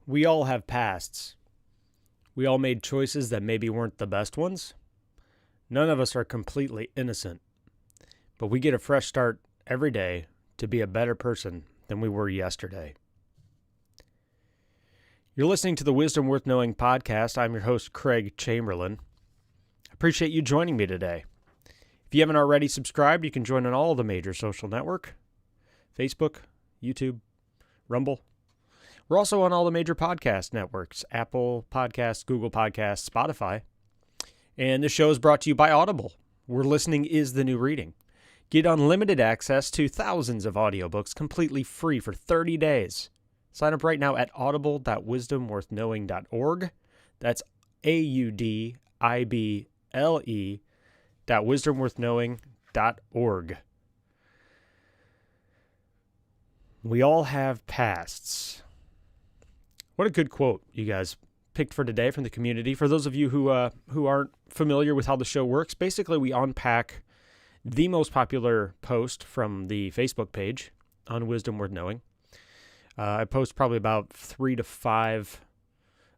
We all have pasts. We all made choices that maybe weren't the best ones. None of us are completely innocent, but we get a fresh start every day to be a better person than we were yesterday. You're listening to the Wisdom Worth Knowing podcast. I'm your host, Craig Chamberlain. I appreciate you joining me today. If you haven't already subscribed, you can join on all the major social network, Facebook, YouTube, Rumble. We're also on all the major podcast networks, Apple Podcasts, Google Podcasts, Spotify. And this show is brought to you by Audible, where listening is the new reading. Get unlimited access to thousands of audiobooks completely free for 30 days. Sign up right now at audible.wisdomworthknowing.org. That's audible.wisdomworthknowing.org. We all have pasts. What a good quote you guys picked for today from the community. For those of you who aren't familiar with how the show works, basically we unpack the most popular post from the Facebook page on Wisdom Worth Knowing. I post probably about 3 to 5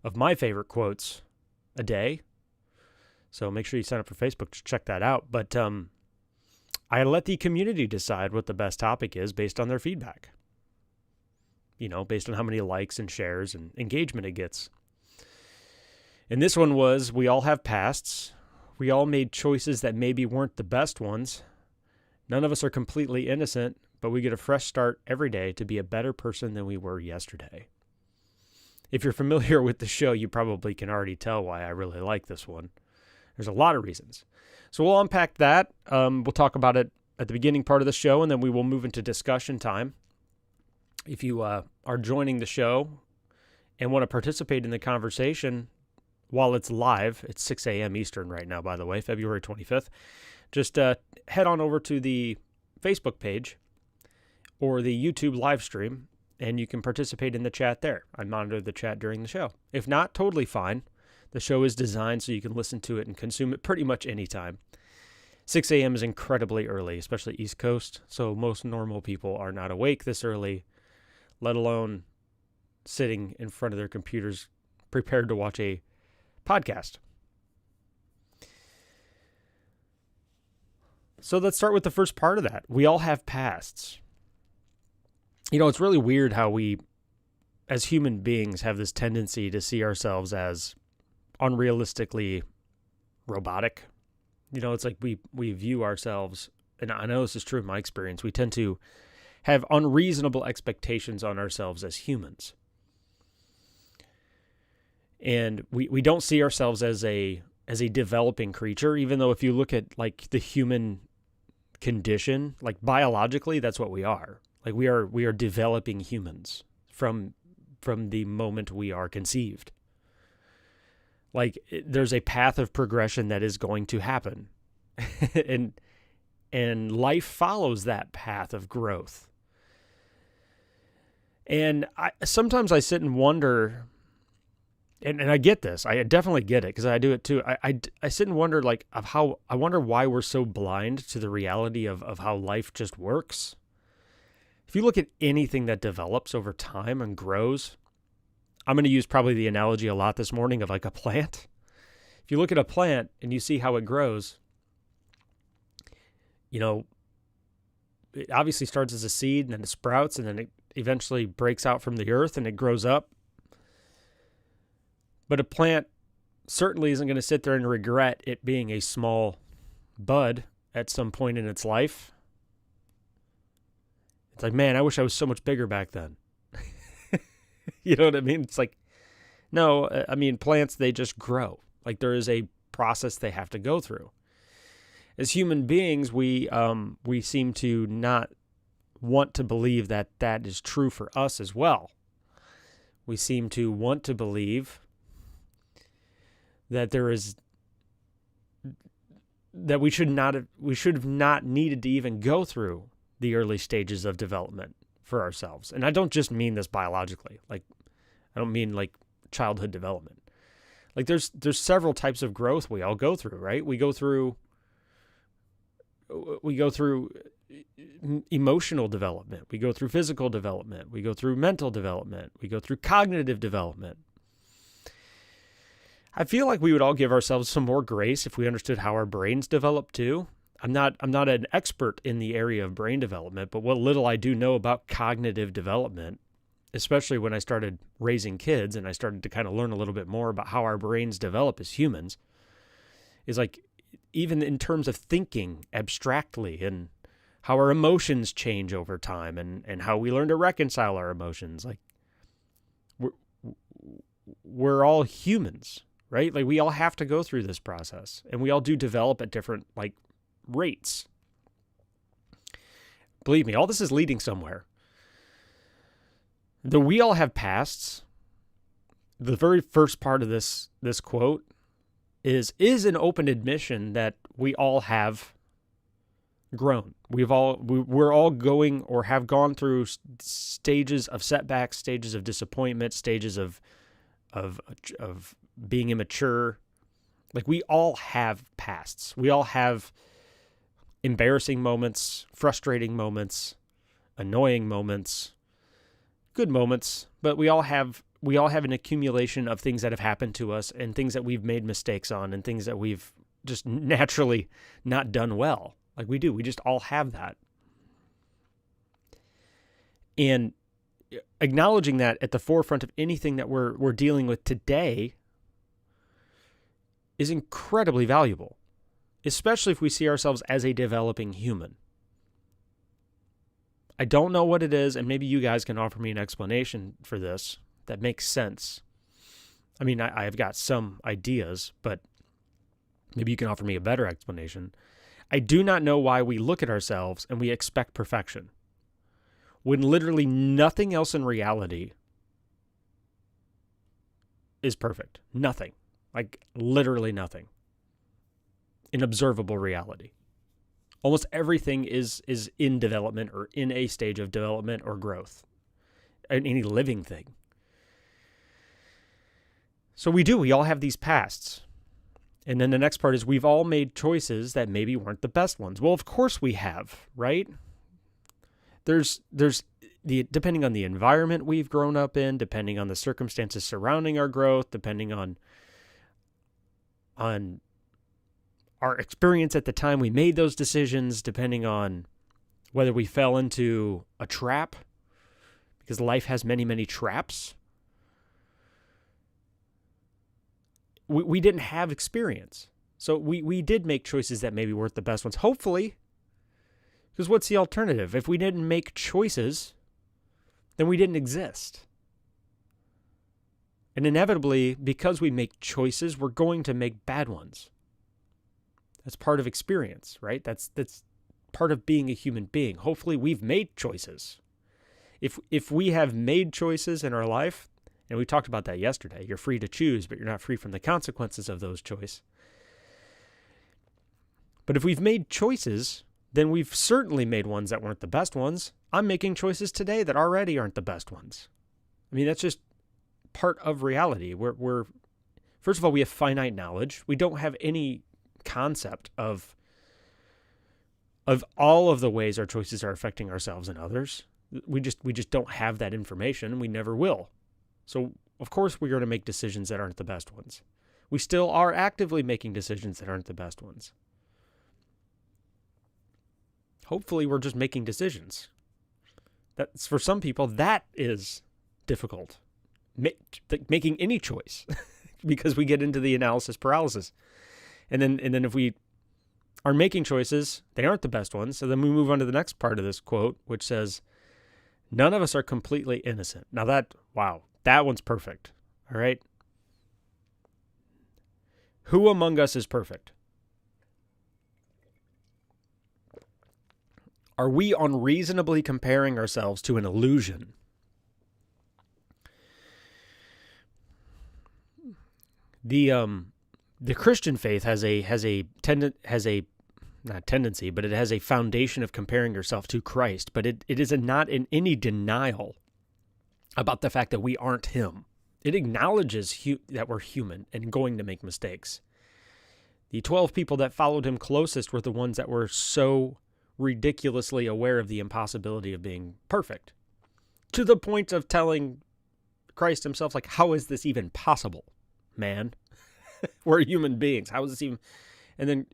of my favorite quotes a day. So make sure you sign up for Facebook to check that out. But I let the community decide what the best topic is based on their feedback. You know, based on how many likes and shares and engagement it gets. And this one was, we all have pasts. We all made choices that maybe weren't the best ones. None of us are completely innocent, but we get a fresh start every day to be a better person than we were yesterday. If you're familiar with the show, you probably can already tell why I really like this one. There's a lot of reasons. So we'll unpack that. We'll talk about it at the beginning part of the show, and then we will move into discussion time. If you are joining the show and want to participate in the conversation while it's live, it's 6 a.m. Eastern right now, by the way, February 25th, just head on over to the Facebook page or the YouTube live stream, and you can participate in the chat there. I monitor the chat during the show. If not, totally fine. The show is designed so you can listen to it and consume it pretty much anytime. 6 a.m. is incredibly early, especially East Coast, so most normal people are not awake this early, let alone sitting in front of their computers prepared to watch a podcast. So let's start with the first part of that. We all have pasts. You know, it's really weird how we, as human beings, have this tendency to see ourselves as unrealistically robotic. You know, it's like we view ourselves, and I know this is true in my experience, we tend to have unreasonable expectations on ourselves as humans. And we don't see ourselves as a developing creature, even though if you look at like the human condition, like biologically, that's what we are. Like we are developing humans from the moment we are conceived. Like there's a path of progression that is going to happen. and life follows that path of growth. And sometimes I sit and wonder, and I get this, I definitely get it because I do it too. I sit and wonder like of how, I wonder why we're so blind to the reality of how life just works. If you look at anything that develops over time and grows, I'm going to use probably the analogy a lot this morning of like a plant. If you look at a plant and you see how it grows, you know, it obviously starts as a seed and then it sprouts and then it eventually breaks out from the earth and it grows up. But a plant certainly isn't going to sit there and regret it being a small bud at some point in its life. It's like, man, I wish I was so much bigger back then. You know what I mean? It's like, no, I mean, plants, they just grow. Like there is a process they have to go through. As human beings, we seem to not want to believe that that is true for us as well. We seem to want to believe that that we should have not needed to even go through the early stages of development for ourselves. And I don't just mean this biologically. Like I don't mean like childhood development. Like there's several types of growth we all go through, right? We go through emotional development. We go through physical development. We go through mental development. We go through cognitive development. I feel like we would all give ourselves some more grace if we understood how our brains develop too. I'm not an expert in the area of brain development, but what little I do know about cognitive development, especially when I started raising kids and I started to kind of learn a little bit more about how our brains develop as humans, is like, even in terms of thinking abstractly and how our emotions change over time and how we learn to reconcile our emotions. Like, we're all humans, right? Like, we all have to go through this process, and we all do develop at different rates. Believe me, all this is leading somewhere. Though we all have pasts, the very first part of this quote is an open admission that we all have grown. We're all going or have gone through stages of setbacks, stages of disappointment, stages of being immature. Like, we all have pasts. We all have embarrassing moments, frustrating moments, annoying moments, good moments, but we all have an accumulation of things that have happened to us and things that we've made mistakes on and things that we've just naturally not done well. Like, we do. We just all have that. And acknowledging that at the forefront of anything that we're dealing with today is incredibly valuable, especially if we see ourselves as a developing human. I don't know what it is, and maybe you guys can offer me an explanation for this that makes sense. I mean, I've got some ideas, but maybe you can offer me a better explanation. I do not know why we look at ourselves and we expect perfection, when literally nothing else in reality is perfect. Nothing. Like, literally nothing in observable reality. Almost everything is in development or in a stage of development or growth. And any living thing. So we all have these pasts. And then the next part is we've all made choices that maybe weren't the best ones. Well, of course we have, right? There's depending on the environment we've grown up in, depending on the circumstances surrounding our growth, depending on our experience at the time we made those decisions, depending on whether we fell into a trap, because life has many, many traps. We didn't have experience. So we did make choices that maybe weren't the best ones, hopefully. Because what's the alternative? If we didn't make choices, then we didn't exist. And inevitably, because we make choices, we're going to make bad ones. That's part of experience, right? That's part of being a human being. Hopefully we've made choices. If we have made choices in our life, and we talked about that yesterday, you're free to choose, but you're not free from the consequences of those choices. But if we've made choices, then we've certainly made ones that weren't the best ones. I'm making choices today that already aren't the best ones. I mean, that's just part of reality. We're first of all, we have finite knowledge. We don't have any concept of all of the ways our choices are affecting ourselves and others. We just don't have that information, and we never will. So, of course, we're going to make decisions that aren't the best ones. We still are actively making decisions that aren't the best ones. Hopefully, we're just making decisions. That's, for some people, that is difficult. Making any choice because we get into the analysis paralysis. And then if we are making choices, they aren't the best ones. So then we move on to the next part of this quote, which says, none of us are completely innocent. Now that one's perfect. All right. Who among us is perfect? Are we unreasonably comparing ourselves to an illusion? The Christian faith has a foundation of comparing yourself to Christ, but it is not in any denial about the fact that we aren't him. It acknowledges that we're human and going to make mistakes. The 12 people that followed him closest were the ones that were so ridiculously aware of the impossibility of being perfect, to the point of telling Christ himself, like, how is this even possible, man? We're human beings. How is this even? And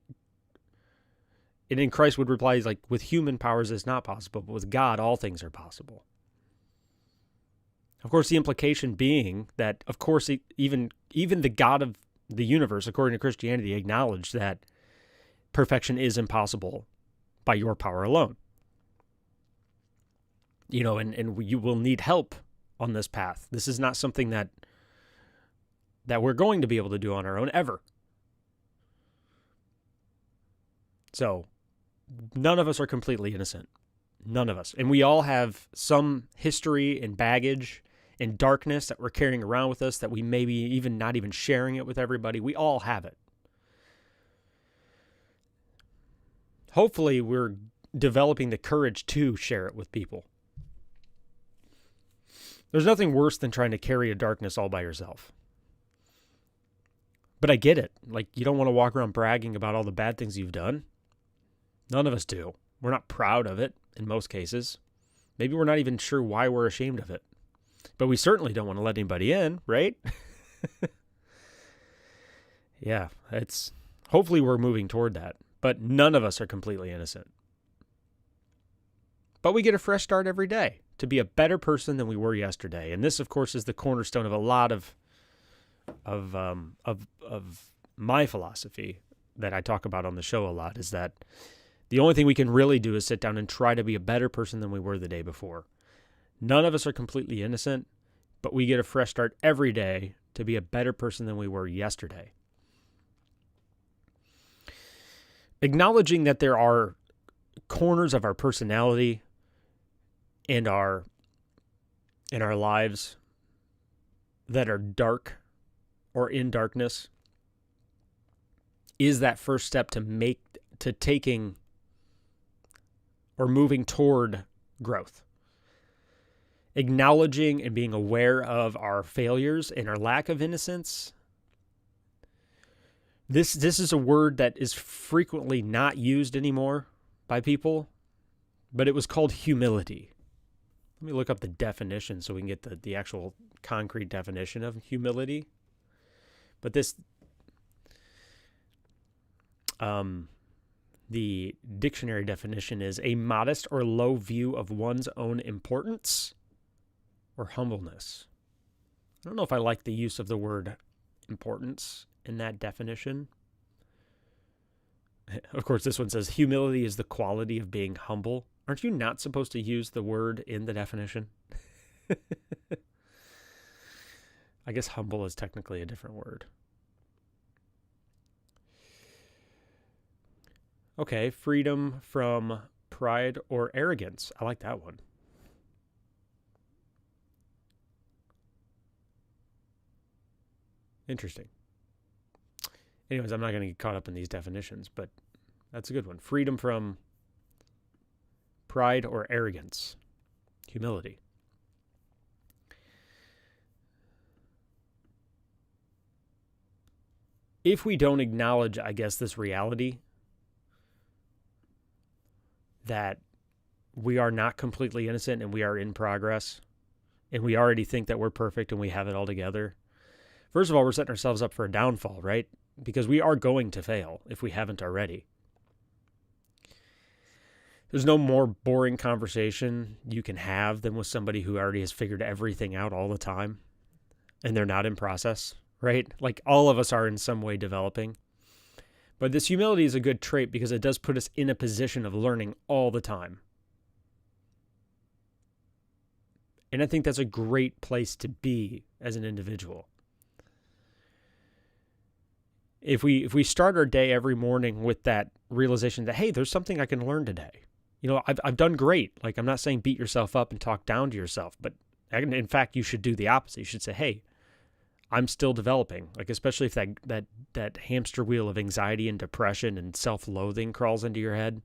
then Christ would reply, he's like, with human powers it's not possible, but with God all things are possible. Of course, the implication being that, of course, even the God of the universe, according to Christianity, acknowledged that perfection is impossible by your power alone. And you will need help on this path. This is not something that we're going to be able to do on our own ever. So, none of us are completely innocent. None of us. And we all have some history and baggage and darkness that we're carrying around with us that we maybe even not even sharing it with everybody. We all have it. Hopefully, we're developing the courage to share it with people. There's nothing worse than trying to carry a darkness all by yourself. But I get it. Like, you don't want to walk around bragging about all the bad things you've done. None of us do. We're not proud of it in most cases. Maybe we're not even sure why we're ashamed of it. But we certainly don't want to let anybody in, right? Yeah, hopefully we're moving toward that. But none of us are completely innocent. But we get a fresh start every day to be a better person than we were yesterday. And this, of course, is the cornerstone of a lot of my philosophy that I talk about on the show a lot, is that the only thing we can really do is sit down and try to be a better person than we were the day before. None of us are completely innocent, but we get a fresh start every day to be a better person than we were yesterday. Acknowledging that there are corners of our personality and in our lives that are dark or in darkness is that first step to taking or moving toward growth. Acknowledging and being aware of our failures and our lack of innocence. This is a word that is frequently not used anymore by people, but it was called humility. Let me look up the definition so we can get the actual concrete definition of humility. But the dictionary definition is a modest or low view of one's own importance or humbleness. I don't know if I like the use of the word importance in that definition. Of course, this one says humility is the quality of being humble. Aren't you not supposed to use the word in the definition? I guess humble is technically a different word. Okay, freedom from pride or arrogance. I like that one. Interesting. Anyways, I'm not going to get caught up in these definitions, but that's a good one. Freedom from pride or arrogance. Humility. If we don't acknowledge, I guess, this reality that we are not completely innocent and we are in progress, and we already think that we're perfect and we have it all together, first of all, we're setting ourselves up for a downfall, right? Because we are going to fail if we haven't already. There's no more boring conversation you can have than with somebody who already has figured everything out all the time and they're not in process, right? Like, all of us are in some way developing. But this humility is a good trait because it does put us in a position of learning all the time. And I think that's a great place to be as an individual. If we start our day every morning with that realization that, hey, there's something I can learn today. You know, I've done great. Like, I'm not saying beat yourself up and talk down to yourself, but in fact, you should do the opposite. You should say, hey, I'm still developing. Like, especially if that hamster wheel of anxiety and depression and self-loathing crawls into your head,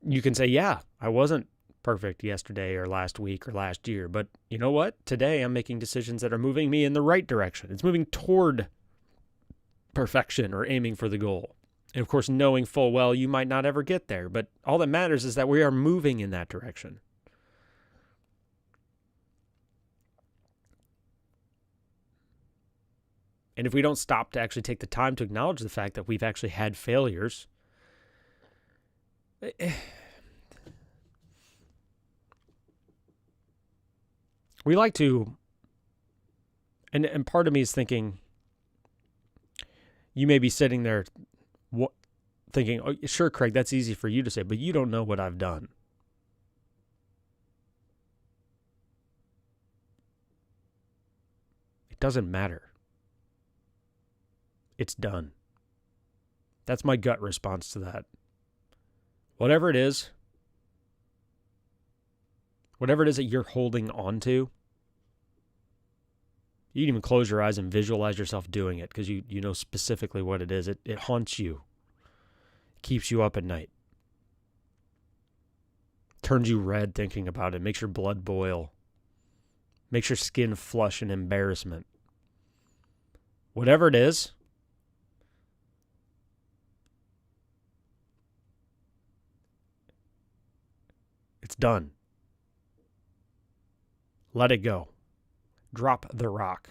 you can say, yeah, I wasn't perfect yesterday or last week or last year, but you know what? Today I'm making decisions that are moving me in the right direction. It's moving toward perfection or aiming for the goal. And of course, knowing full well you might not ever get there, but all that matters is that we are moving in that direction. And if we don't stop to actually take the time to acknowledge the fact that we've actually had failures, we like to, and part of me is thinking, you may be sitting there thinking, oh, sure, Craig, that's easy for you to say, but you don't know what I've done. It doesn't matter. It's done. That's my gut response to that. Whatever it is that you're holding on to, you can even close your eyes and visualize yourself doing it because you know specifically what it is. It haunts you. It keeps you up at night. Turns you red thinking about it. Makes your blood boil. Makes your skin flush in embarrassment. Whatever it is, it's done. Let it go. Drop the rock.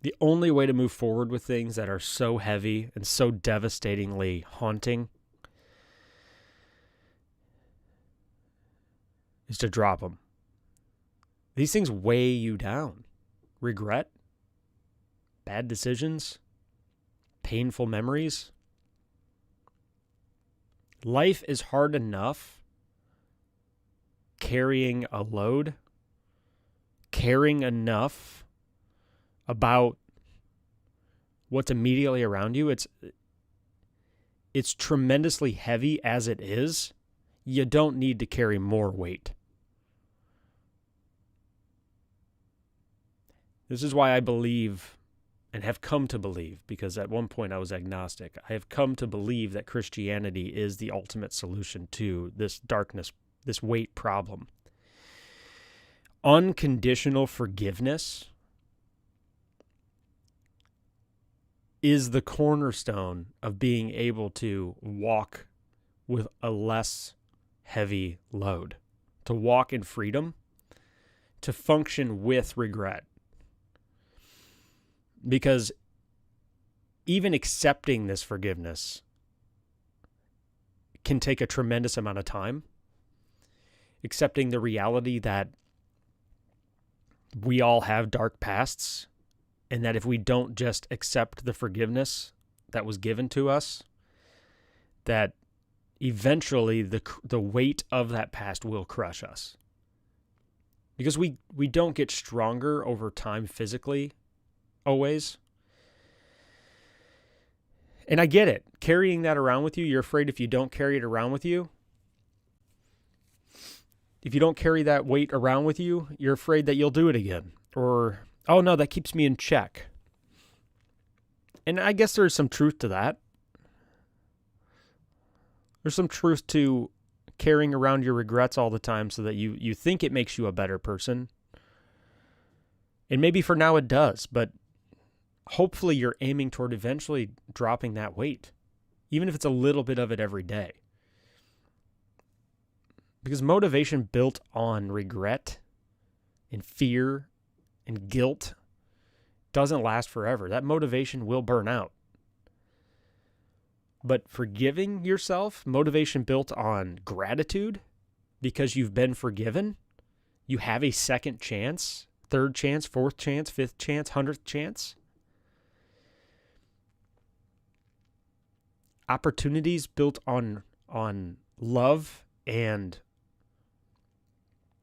The only way to move forward with things that are so heavy and so devastatingly haunting is to drop them. These things weigh you down. Regret, bad decisions, painful memories. Life is hard enough carrying a load, caring enough about what's immediately around you. It's tremendously heavy as it is. You don't need to carry more weight. This is why I believe and have come to believe, because at one point I was agnostic, I have come to believe that Christianity is the ultimate solution to this darkness, this weight problem. Unconditional forgiveness is the cornerstone of being able to walk with a less heavy load, to walk in freedom, to function with regret. Because even accepting this forgiveness can take a tremendous amount of time. Accepting the reality that we all have dark pasts, and that if we don't just accept the forgiveness that was given to us, that eventually the weight of that past will crush us. Because we don't get stronger over time physically, always. And I get it. Carrying that around with you, you're afraid if you don't carry it around with you, if you don't carry that weight around with you, you're afraid that you'll do it again. Or, oh no, that keeps me in check. And I guess there's some truth to that. There's some truth to carrying around your regrets all the time so that you think it makes you a better person. And maybe for now it does, but hopefully you're aiming toward eventually dropping that weight, even if it's a little bit of it every day. Because motivation built on regret and fear and guilt doesn't last forever. That motivation will burn out. But forgiving yourself, motivation built on gratitude because you've been forgiven, you have a second chance, third chance, fourth chance, fifth chance, 100th chance. Opportunities built on love and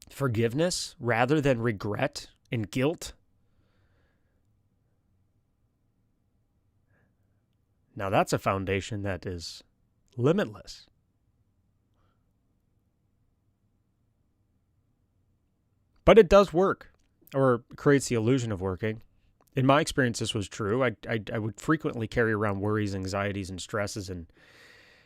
forgiveness rather than regret and guilt. Now that's a foundation that is limitless. But it does work, or creates the illusion of working. In my experience, this was true. I would frequently carry around worries, anxieties, and stresses and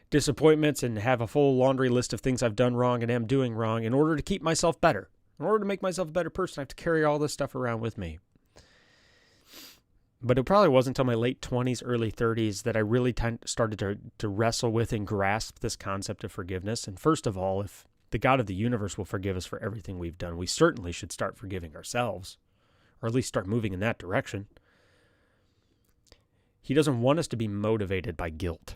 disappointments and have a full laundry list of things I've done wrong and am doing wrong in order to keep myself better. In order to make myself a better person, I have to carry all this stuff around with me. But it probably wasn't until my late 20s, early 30s that I really started to wrestle with and grasp this concept of forgiveness. And first of all, if the God of the universe will forgive us for everything we've done, we certainly should start forgiving ourselves, or at least start moving in that direction. He doesn't want us to be motivated by guilt.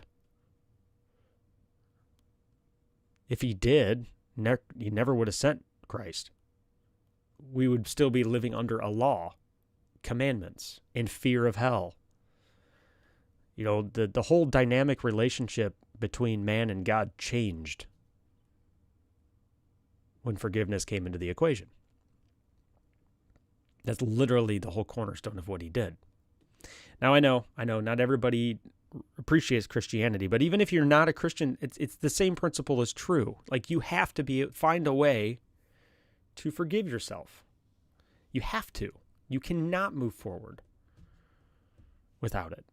If he did, he never would have sent Christ. We would still be living under a law, commandments, in fear of hell. You know, the whole dynamic relationship between man and God changed when forgiveness came into the equation. That's literally the whole cornerstone of what he did. Now, I know, not everybody appreciates Christianity, but even if you're not a Christian, it's the same principle is true. Like, you have to find a way to forgive yourself. You have to. You cannot move forward without it.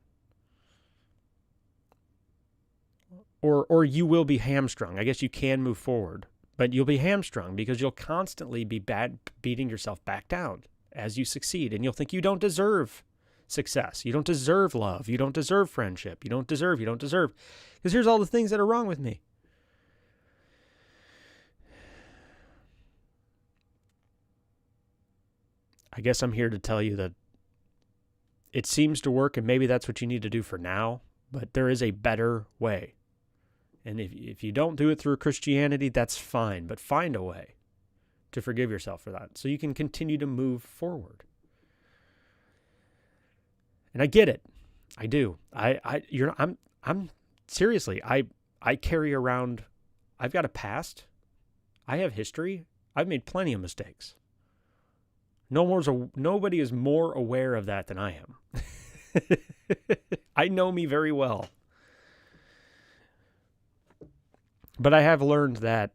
Or you will be hamstrung. I guess you can move forward, but you'll be hamstrung because you'll constantly be beating yourself back down as you succeed, and you'll think you don't deserve success. You don't deserve love. You don't deserve friendship. You don't deserve. Because here's all the things that are wrong with me. I guess I'm here to tell you that it seems to work, and maybe that's what you need to do for now, but there is a better way. And if you don't do it through Christianity, that's fine, but find a way to forgive yourself for that so you can continue to move forward. And I get it. I do. I'm seriously, I carry around, I've got a past. I have history. I've made plenty of mistakes. Nobody is more aware of that than I am. I know me very well. But I have learned that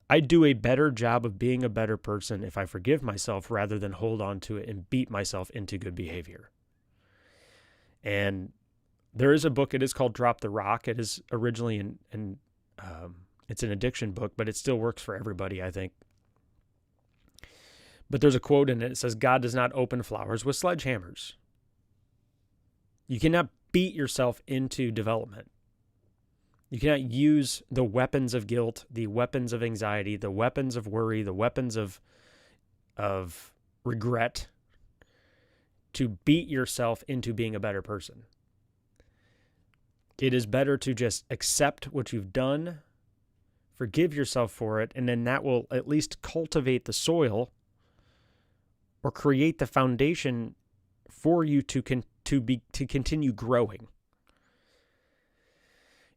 I do a better job of being a better person if I forgive myself rather than hold on to it and beat myself into good behavior. And there is a book, it is called Drop the Rock. It is originally it's an addiction book, but it still works for everybody, I think. But there's a quote in it. It says, God does not open flowers with sledgehammers. You cannot beat yourself into development. You cannot use the weapons of guilt, the weapons of anxiety, the weapons of worry, the weapons of regret to beat yourself into being a better person. It is better to just accept what you've done, forgive yourself for it, and then that will at least cultivate the soil or create the foundation for you to continue growing.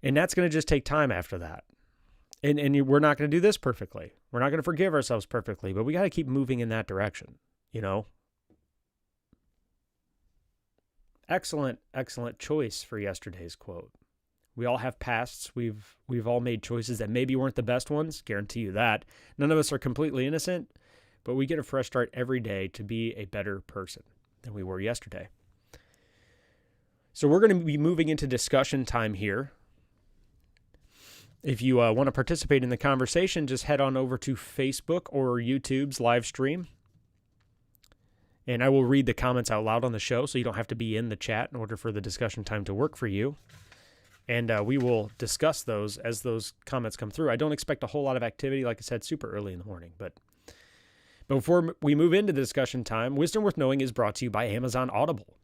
And that's going to just take time after that. And we're not going to do this perfectly. We're not going to forgive ourselves perfectly, but we got to keep moving in that direction, you know? Excellent choice for yesterday's quote. We all have pasts. We've all made choices that maybe weren't the best ones. Guarantee you that. None of us are completely innocent, but we get a fresh start every day to be a better person than we were yesterday. So we're going to be moving into discussion time here. If you want to participate in the conversation, just head on over to Facebook or YouTube's live stream. And I will read the comments out loud on the show, so you don't have to be in the chat in order for the discussion time to work for you. And we will discuss those as those comments come through. I don't expect a whole lot of activity, like I said, super early in the morning. But before we move into the discussion time, Wisdom Worth Knowing is brought to you by Amazon Audible.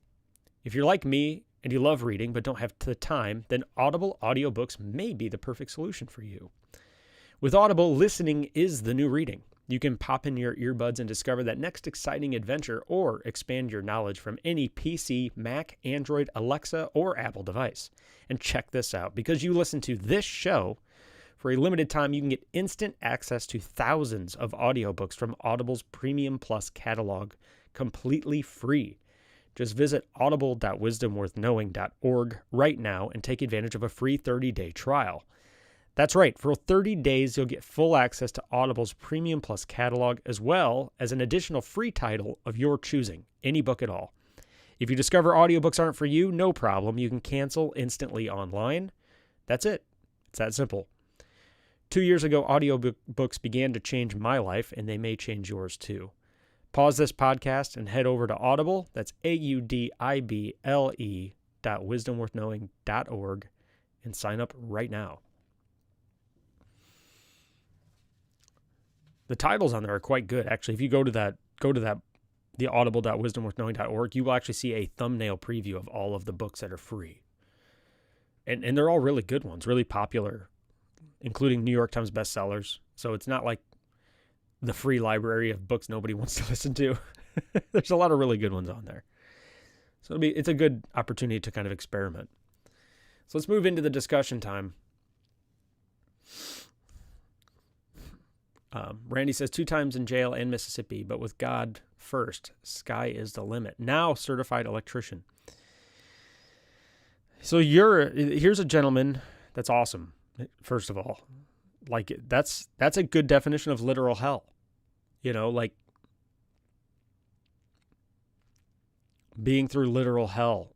If you're like me and you love reading but don't have the time, then Audible audiobooks may be the perfect solution for you. With Audible, listening is the new reading. You can pop in your earbuds and discover that next exciting adventure or expand your knowledge from any PC, Mac, Android, Alexa, or Apple device. And check this out. Because you listen to this show, for a limited time, you can get instant access to thousands of audiobooks from Audible's Premium Plus catalog, completely free. Just visit audible.wisdomworthknowing.org right now and take advantage of a free 30-day trial. That's right. For 30 days, you'll get full access to Audible's Premium Plus catalog, as well as an additional free title of your choosing, any book at all. If you discover audiobooks aren't for you, no problem. You can cancel instantly online. That's it. It's that simple. 2 years ago, audiobooks began to change my life, and they may change yours too. Pause this podcast and head over to Audible. That's audible.wisdomworthknowing.org and sign up right now. The titles on there are quite good. Actually, if you go to the audible.wisdomworthknowing.org, you will actually see a thumbnail preview of all of the books that are free. And they're all really good ones, really popular, including New York Times bestsellers. So it's not like the free library of books nobody wants to listen to. There's a lot of really good ones on there. So it's a good opportunity to kind of experiment. So let's move into the discussion time. Randy says 2 times in jail and Mississippi, but with God first, sky is the limit. Now certified electrician. So here's a gentleman that's awesome. First of all, like that's a good definition of literal hell. Like being through literal hell,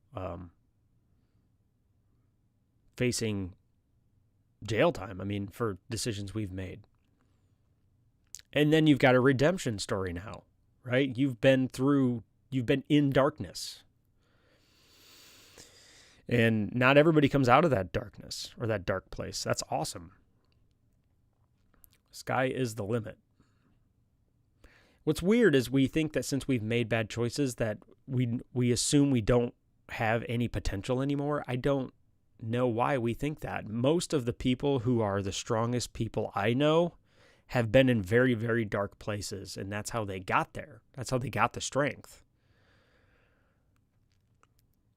facing jail time. I mean, for decisions we've made. And then you've got a redemption story now, right? You've been in darkness. And not everybody comes out of that darkness or that dark place. That's awesome. Sky is the limit. What's weird is we think that since we've made bad choices that we assume we don't have any potential anymore. I don't know why we think that. Most of the people who are the strongest people I know have been in very, very dark places, and that's how they got there. That's how they got the strength.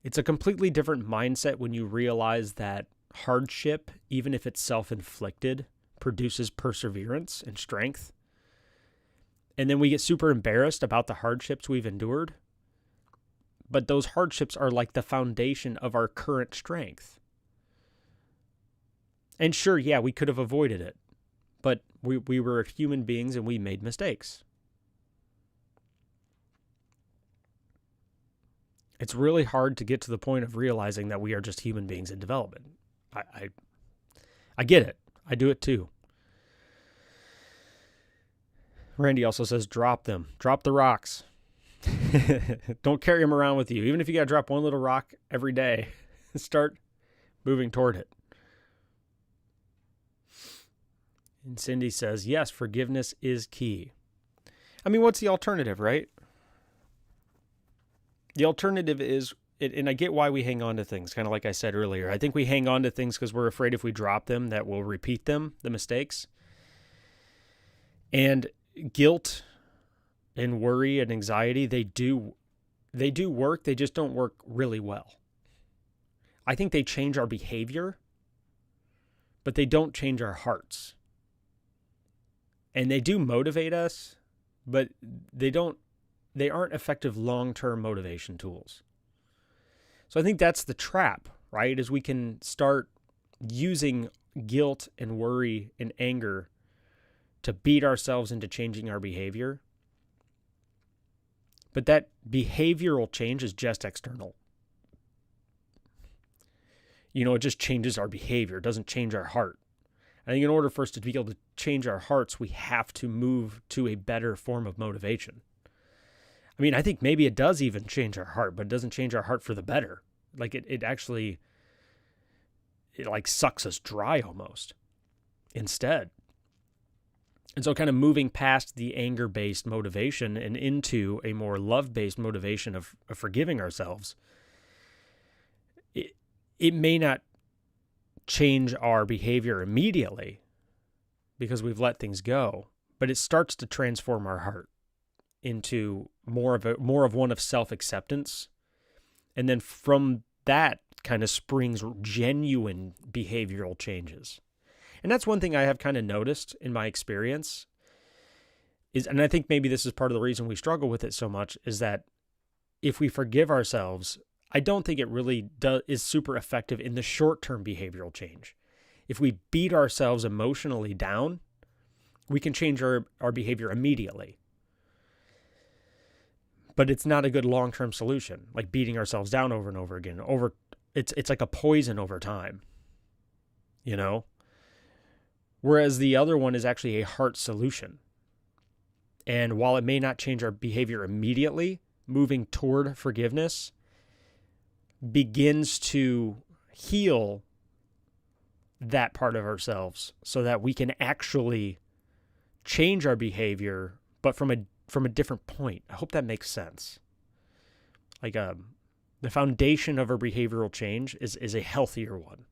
It's a completely different mindset when you realize that hardship, even if it's self-inflicted, produces perseverance and strength. And then we get super embarrassed about the hardships we've endured. But those hardships are like the foundation of our current strength. And sure, yeah, we could have avoided it. But we were human beings and we made mistakes. It's really hard to get to the point of realizing that we are just human beings in development. I get it. I do it too. Randy also says, drop them. Drop the rocks. Don't carry them around with you. Even if you got to drop one little rock every day, start moving toward it. And Cindy says, yes, forgiveness is key. I mean, what's the alternative, right? The alternative is, and I get why we hang on to things, kind of like I said earlier. I think we hang on to things because we're afraid if we drop them that we'll repeat them, the mistakes. And guilt and worry and anxiety, they do work. They just don't work really well. I think they change our behavior, but they don't change our hearts. And they do motivate us, but they aren't effective long-term motivation tools. So I think that's the trap, right? Is we can start using guilt and worry and anger to beat ourselves into changing our behavior. But that behavioral change is just external. It just changes our behavior. It doesn't change our heart. I think in order for us to be able to change our hearts, we have to move to a better form of motivation. I mean, I think maybe it does even change our heart, but it doesn't change our heart for the better. Like it actually like sucks us dry almost instead. And so kind of moving past the anger-based motivation and into a more love-based motivation of forgiving ourselves, it may not change our behavior immediately because we've let things go, but it starts to transform our heart into more of one of self-acceptance. And then from that kind of springs genuine behavioral changes. And that's one thing I have kind of noticed in my experience and I think maybe this is part of the reason we struggle with it so much, is that if we forgive ourselves, I don't think it really is super effective in the short-term behavioral change. If we beat ourselves emotionally down, we can change our behavior immediately. But it's not a good long-term solution, like beating ourselves down over and over again. It's like a poison over time, you know? Whereas the other one is actually a heart solution. And while it may not change our behavior immediately, moving toward forgiveness begins to heal that part of ourselves so that we can actually change our behavior, but from a different point. I hope that makes sense. Like the foundation of our behavioral change is a healthier one,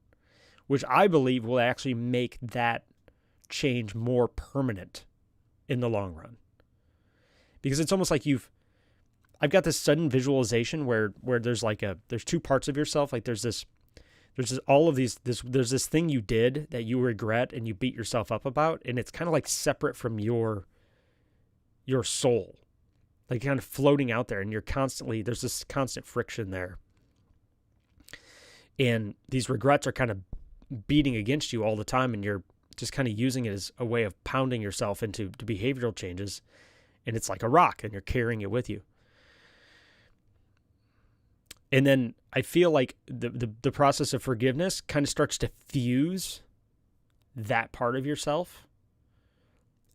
which I believe will actually make that change more permanent in the long run. Because it's almost like I've got this sudden visualization where there's there's two parts of yourself. Like there's this thing you did that you regret and you beat yourself up about, and it's kind of like separate from your soul, like kind of floating out there, and there's this constant friction there. And these regrets are kind of beating against you all the time, and you're just kind of using it as a way of pounding yourself into behavioral changes. And it's like a rock, and you're carrying it with you. And then I feel like the process of forgiveness kind of starts to fuse that part of yourself.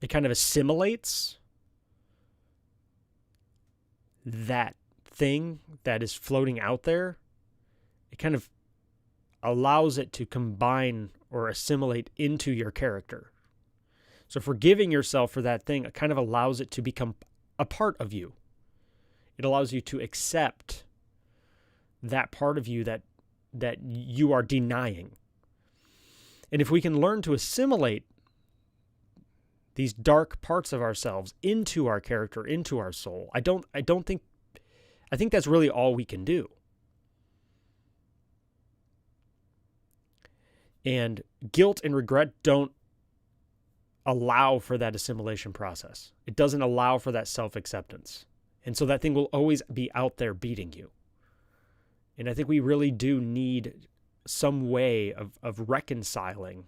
It kind of assimilates that thing that is floating out there. It kind of allows it to combine or assimilate into your character. So forgiving yourself for that thing, it kind of allows it to become a part of you. It allows you to accept that part of you that you are denying. And if we can learn to assimilate these dark parts of ourselves into our character, into our soul, I think that's really all we can do. And guilt and regret don't allow for that assimilation process. It doesn't allow for that self-acceptance. And so that thing will always be out there beating you. And I think we really do need some way of reconciling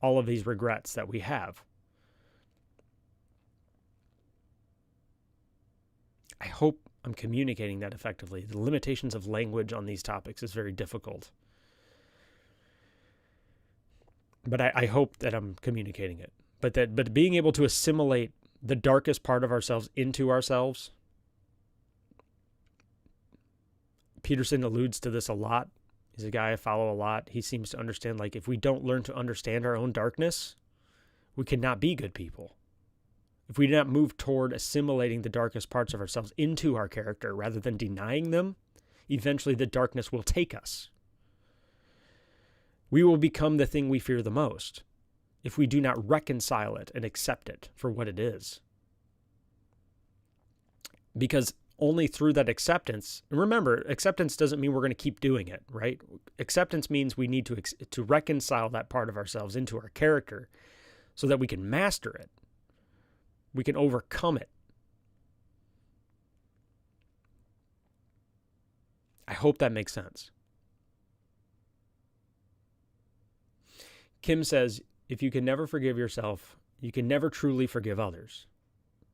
all of these regrets that we have. I hope I'm communicating that effectively. The limitations of language on these topics is very difficult. But I hope that I'm communicating it. But being able to assimilate the darkest part of ourselves into ourselves. Peterson alludes to this a lot. He's a guy I follow a lot. He seems to understand, like, if we don't learn to understand our own darkness, we cannot be good people. If we do not move toward assimilating the darkest parts of ourselves into our character rather than denying them, eventually the darkness will take us. We will become the thing we fear the most if we do not reconcile it and accept it for what it is. Because only through that acceptance, and remember, acceptance doesn't mean we're going to keep doing it, right? Acceptance means we need to reconcile that part of ourselves into our character so that we can master it. We can overcome it. I hope that makes sense. Kim says, if you can never forgive yourself, you can never truly forgive others.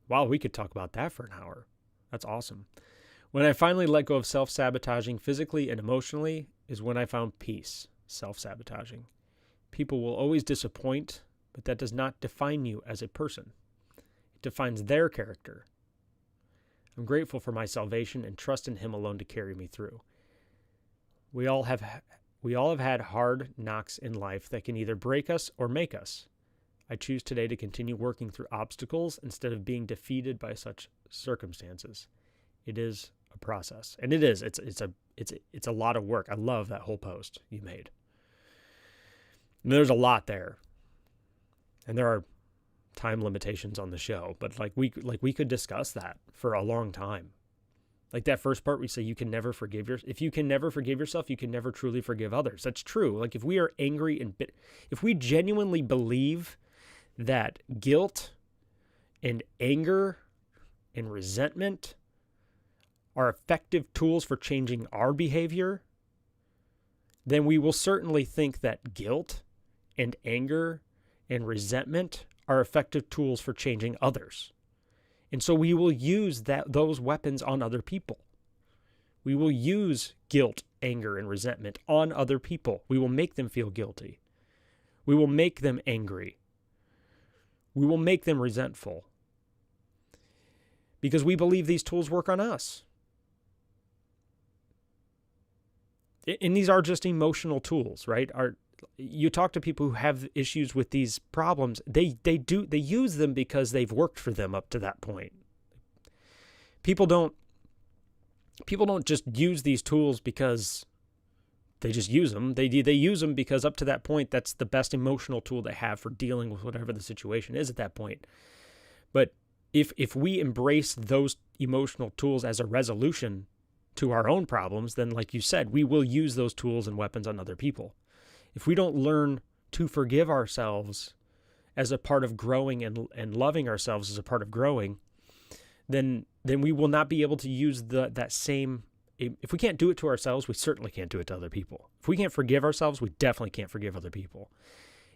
Wow, we could talk about that for an hour. That's awesome. When I finally let go of self-sabotaging physically and emotionally is when I found peace. Self-sabotaging. People will always disappoint, but that does not define you as a person. It defines their character. I'm grateful for my salvation and trust in Him alone to carry me through. We all have had hard knocks in life that can either break us or make us. I choose today to continue working through obstacles instead of being defeated by such circumstances. It is a process, and it is. It's a lot of work. I love that whole post you made. And there's a lot there, and there are time limitations on the show. But we could discuss that for a long time. Like that first part, we say you can never forgive yourself. If you can never forgive yourself, you can never truly forgive others. That's true. Like if we are angry and if we genuinely believe that guilt and anger and resentment are effective tools for changing our behavior, then we will certainly think that guilt and anger and resentment are effective tools for changing others. And so we will use those weapons on other people. We will use guilt, anger, and resentment on other people. We will make them feel guilty. We will make them angry. We will make them resentful. because we believe these tools work on us. And these are just emotional tools, right? You talk to people who have issues with these problems, they use them because they've worked for them up to that point. People don't just use these tools because they just use them. They use them because up to that point, that's the best emotional tool they have for dealing with whatever the situation is at that point. But if we embrace those emotional tools as a resolution to our own problems, then like you said, we will use those tools and weapons on other people. If we don't learn to forgive ourselves as a part of growing and loving ourselves as a part of growing, then we will not be able to use that same. If we can't do it to ourselves, we certainly can't do it to other people. If we can't forgive ourselves, we definitely can't forgive other people.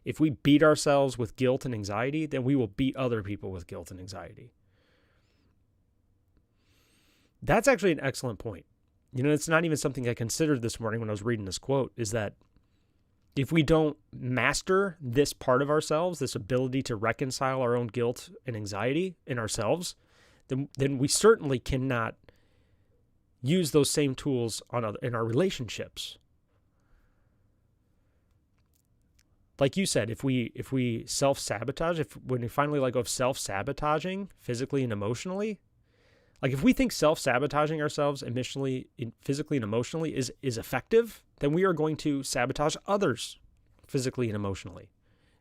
If we beat ourselves with guilt and anxiety, then we will beat other people with guilt and anxiety. That's actually an excellent point. It's not even something I considered this morning when I was reading this quote, is that if we don't master this part of ourselves, this ability to reconcile our own guilt and anxiety in ourselves, then we certainly cannot use those same tools in our relationships. Like you said, if we self-sabotage, when we finally let go of self-sabotaging physically and emotionally, like if we think self-sabotaging ourselves physically and emotionally is effective, then we are going to sabotage others physically and emotionally.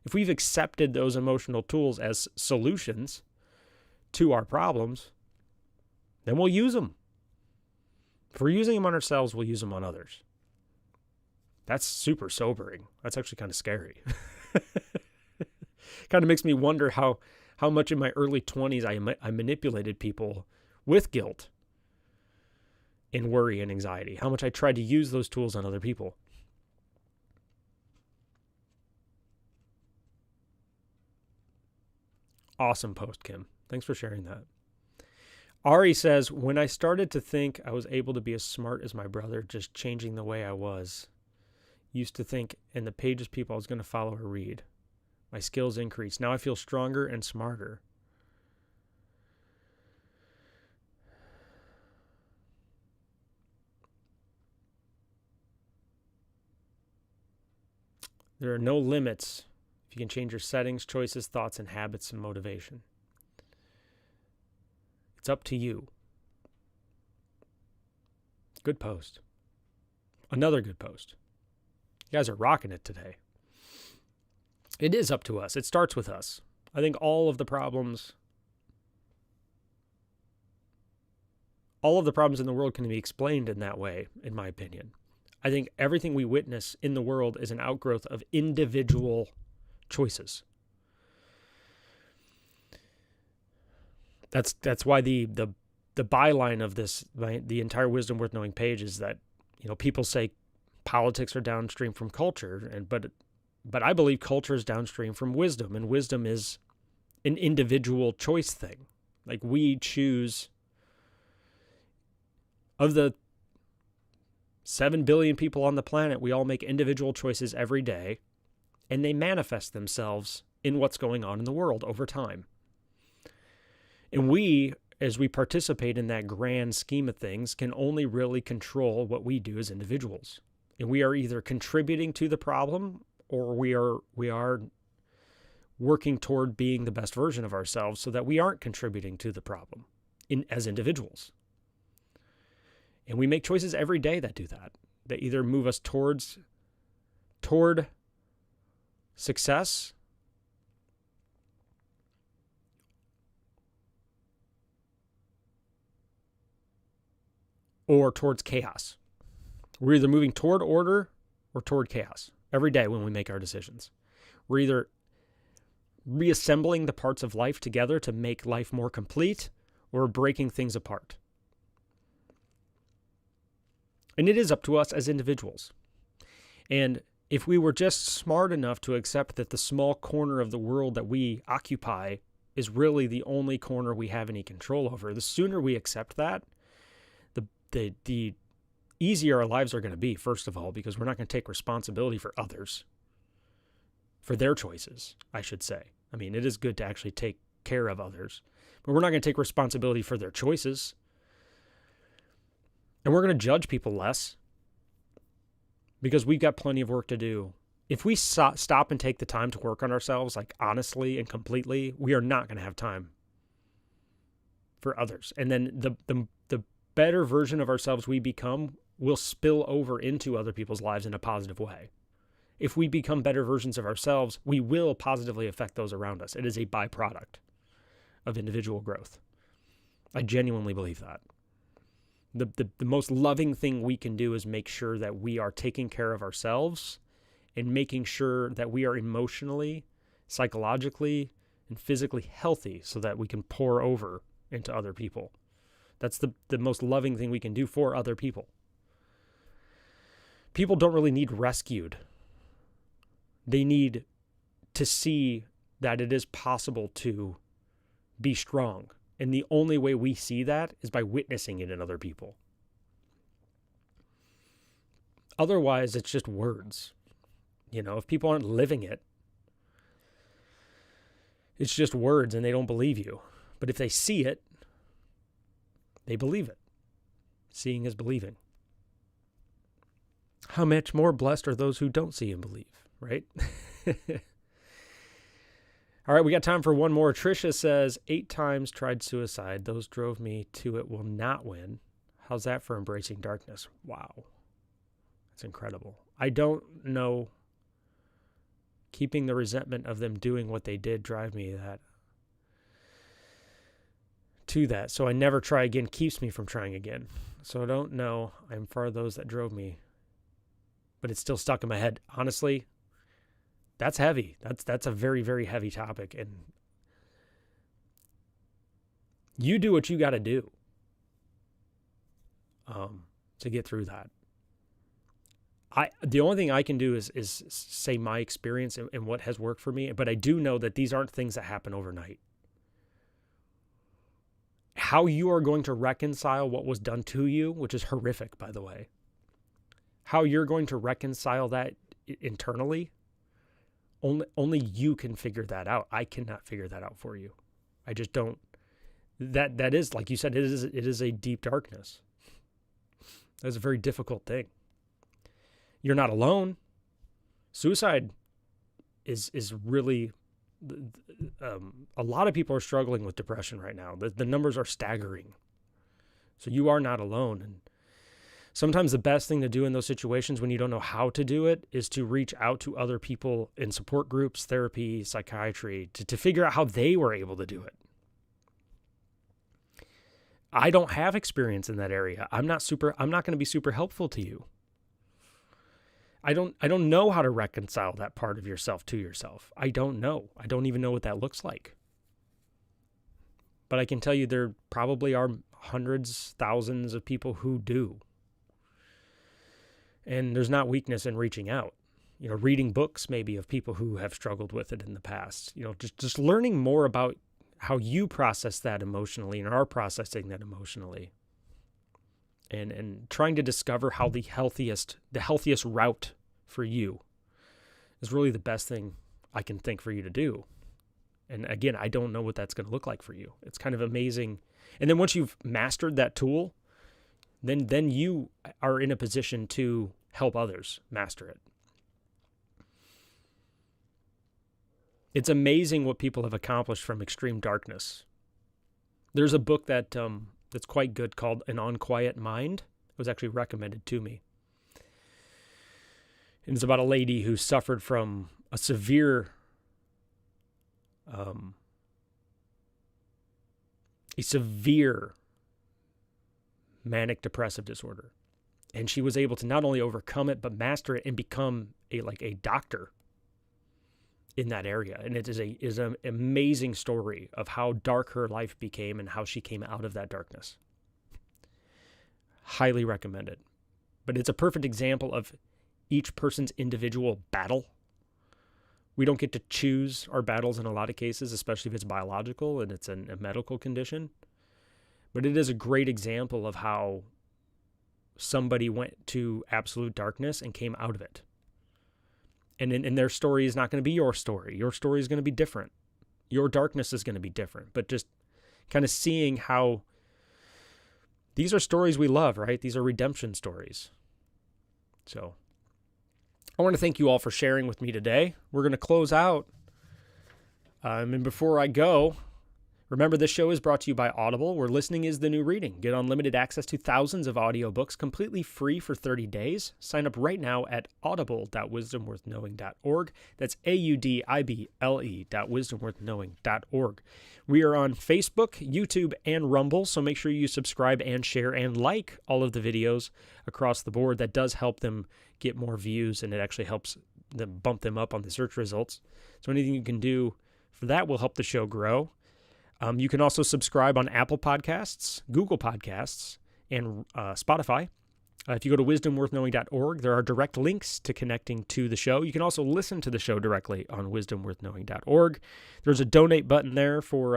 If we've accepted those emotional tools as solutions to our problems, then we'll use them. If we're using them on ourselves, we'll use them on others. That's super sobering. That's actually kind of scary. Kind of makes me wonder how much in my early 20s I manipulated people with guilt and worry and anxiety. How much I tried to use those tools on other people. Awesome post, Kim. Thanks for sharing that. Ari says, when I started to think I was able to be as smart as my brother, just changing the way I was. Used to think in the pages people I was going to follow or read. My skills increased. Now I feel stronger and smarter. There are no limits if you can change your settings, choices, thoughts, and habits and motivation. It's up to you. Good post. Another good post. You guys are rocking it today. It is up to us. It starts with us. I think all of the problems in the world can be explained in that way, in my opinion. I think everything we witness in the world is an outgrowth of individual choices. That's why the byline of this, the entire Wisdom Worth Knowing page, is that people say politics are downstream from culture, but I believe culture is downstream from wisdom, and wisdom is an individual choice thing. Like we choose, of the 7 billion people on the planet, we all make individual choices every day, and they manifest themselves in what's going on in the world over time. And we, as we participate in that grand scheme of things, can only really control what we do as individuals. And we are either contributing to the problem, or we are working toward being the best version of ourselves so that we aren't contributing to the problem as individuals. And we make choices every day that do that. That either move us toward success or towards chaos. We're either moving toward order or toward chaos every day when we make our decisions. We're either reassembling the parts of life together to make life more complete, or breaking things apart. And it is up to us as individuals. And if we were just smart enough to accept that the small corner of the world that we occupy is really the only corner we have any control over, the sooner we accept that, the easier our lives are going to be, first of all, because we're not going to take responsibility for others, for their choices, I should say. I mean, it is good to actually take care of others, But we're not going to take responsibility for their choices. And we're going to judge people less because we've got plenty of work to do. If we stop and take the time to work on ourselves, like honestly and completely, we are not going to have time for others. And then the better version of ourselves we become will spill over into other people's lives in a positive way. If we become better versions of ourselves, we will positively affect those around us. It is a byproduct of individual growth. I genuinely believe that. The most loving thing we can do is make sure that we are taking care of ourselves and making sure that we are emotionally, psychologically, and physically healthy so that we can pour over into other people. That's the most loving thing we can do for other people. People don't really need rescued. They need to see that it is possible to be strong. And the only way we see that is by witnessing it in other people. Otherwise, it's just words. If people aren't living it, it's just words and they don't believe you. But if they see it, they believe it. Seeing is believing. How much more blessed are those who don't see and believe, right? All right, we got time for one more. Tricia says, 8 times tried suicide. Those drove me to it will not win. How's that for embracing darkness? Wow. That's incredible. I don't know. Keeping the resentment of them doing what they did drive me to that. So I never try again keeps me from trying again. So I don't know. I'm for those that drove me. But it's still stuck in my head. Honestly, that's heavy. That's a very, very heavy topic. And you do what you got to do to get through that. The only thing I can do is say my experience and what has worked for me. But I do know that these aren't things that happen overnight. How you are going to reconcile what was done to you, which is horrific, by the way. How you're going to reconcile that internally, only you can figure that out. I cannot figure that out for you. I just don't. That is, like you said, it is a deep darkness. That's a very difficult thing. You're not alone. Suicide is really, a lot of people are struggling with depression right now. The numbers are staggering. So you are not alone. And sometimes the best thing to do in those situations when you don't know how to do it is to reach out to other people in support groups, therapy, psychiatry, to figure out how they were able to do it. I don't have experience in that area. I'm not going to be super helpful to you. I don't know how to reconcile that part of yourself to yourself. I don't know. I don't even know what that looks like. But I can tell you there probably are hundreds, thousands of people who do. And there's not weakness in reaching out. Reading books maybe of people who have struggled with it in the past. Just learning more about how you process that emotionally and are processing that emotionally. And trying to discover how the healthiest route for you is really the best thing I can think for you to do. And again, I don't know what that's going to look like for you. It's kind of amazing. And then once you've mastered that tool, then you are in a position to help others master it. It's amazing what people have accomplished from extreme darkness. There's a book that's quite good called An Unquiet Mind. It was actually recommended to me. And it's about a lady who suffered from a severe manic depressive disorder. And she was able to not only overcome it, but master it and become a doctor in that area. And it is an amazing story of how dark her life became and how she came out of that darkness. Highly recommend it. But it's a perfect example of each person's individual battle. We don't get to choose our battles in a lot of cases, especially if it's biological and it's a medical condition. But it is a great example of how somebody went to absolute darkness and came out of it. And their story is not going to be your story. Your story is going to be different. Your darkness is going to be different. But just kind of seeing how these are stories we love, right? These are redemption stories. So I want to thank you all for sharing with me today. We're going to close out. And before I go, remember this show is brought to you by Audible, where listening is the new reading. Get unlimited access to thousands of audiobooks completely free for 30 days. Sign up right now at audible.wisdomworthknowing.org. That's audible.wisdomworthknowing.org. We are on Facebook, YouTube, and Rumble, so make sure you subscribe and share and like all of the videos across the board. That does help them get more views, and it actually helps them bump them up on the search results. So anything you can do for that will help the show grow. You can also subscribe on Apple Podcasts, Google Podcasts, and Spotify. If you go to wisdomworthknowing.org, there are direct links to connecting to the show. You can also listen to the show directly on wisdomworthknowing.org. There's a donate button there for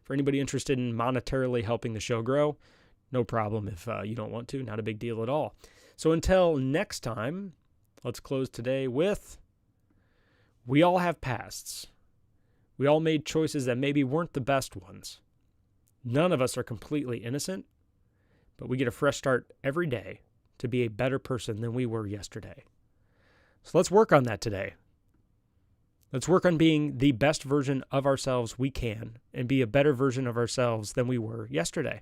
anybody interested in monetarily helping the show grow. No problem if you don't want to. Not a big deal at all. So until next time, let's close today with, we all have pasts. We all made choices that maybe weren't the best ones. None of us are completely innocent, but we get a fresh start every day to be a better person than we were yesterday. So let's work on that today. Let's work on being the best version of ourselves we can and be a better version of ourselves than we were yesterday,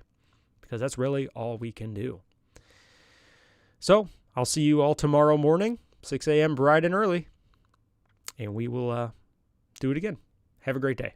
because that's really all we can do. So I'll see you all tomorrow morning, 6 a.m. bright and early, and we will do it again. Have a great day.